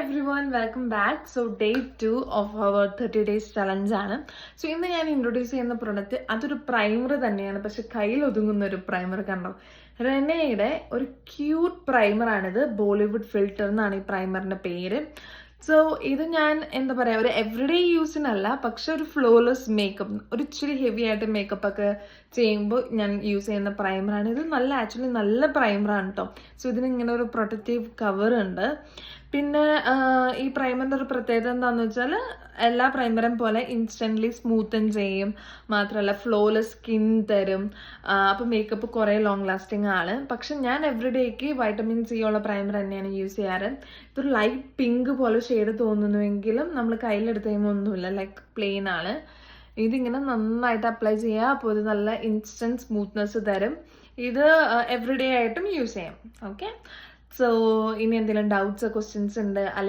everyone, welcome back. So day 2 of our 30 days challenge ആണ്. So ഇന്ന് ഞാൻ introduce ചെയ്യുന്ന പ്രൊഡക്റ്റ് അതൊരു പ്രൈമർ തന്നെയാണ്, പക്ഷെ കയ്യിൽ ഒതുങ്ങുന്ന ഒരു പ്രൈമർ. കണ്ടോ, റെനയുടെ ഒരു ക്യൂട്ട് പ്രൈമറാണിത്. ബോളിവുഡ് ഫിൽറ്റർ എന്നാണ് ഈ പ്രൈമറിന്റെ പേര്. സോ ഇത് ഞാൻ എന്താ പറയുക, ഒരു എവറിഡേ യൂസിനല്ല, പക്ഷെ ഒരു ഫ്ലോലെസ് മേക്കപ്പ്, ഒരു ഇച്ചിരി ഹെവി ആയിട്ട് മേക്കപ്പ് ഒക്കെ ചെയ്യുമ്പോൾ ഞാൻ യൂസ് ചെയ്യുന്ന പ്രൈമറാണ് ഇത്. ആക്ച്വലി നല്ല പ്രൈമറാണ് കേട്ടോ. സോ ഇതിന് ഇങ്ങനെ ഒരു പ്രൊട്ടക്റ്റീവ് കവർ ഉണ്ട്. പിന്നെ ഈ പ്രൈമറിൻ്റെ ഒരു പ്രത്യേകത എന്താണെന്ന് വെച്ചാൽ എല്ലാ പ്രൈമറും പോലെ ഇൻസ്റ്റൻ്റ്ലി സ്മൂത്തൻ ചെയ്യും, മാത്രമല്ല ഫ്ലോലെസ് സ്കിൻ തരും. അപ്പോൾ മേക്കപ്പ് കുറേ ലോങ് ലാസ്റ്റിംഗ് ആണ്. പക്ഷെ ഞാൻ എവറിഡേക്ക് വൈറ്റമിൻ സി ഉള്ള പ്രൈമർ തന്നെയാണ് യൂസ് ചെയ്യാറ്. ഇതൊരു ലൈറ്റ് പിങ്ക് പോലെ ഷെയ്ഡ് തോന്നുന്നുവെങ്കിലും നമ്മൾ കയ്യിലെടുത്ത് കഴിയുമ്പോൾ ഒന്നുമില്ല, ലൈക്ക് പ്ലെയിൻ ആണ്. ഇതിങ്ങനെ നന്നായിട്ട് അപ്ലൈ ചെയ്യുക, അപ്പോൾ ഇത് നല്ല ഇൻസ്റ്റൻറ്റ് സ്മൂത്ത്നെസ് തരും. ഇത് എവറിഡേ ആയിട്ടും യൂസ് ചെയ്യാം. ഓക്കെ, സോ ഇനി എന്തെങ്കിലും ഡൗട്ട്സ് ക്വസ്റ്റ്യൻസ് ഉണ്ട് അല്ലെങ്കിൽ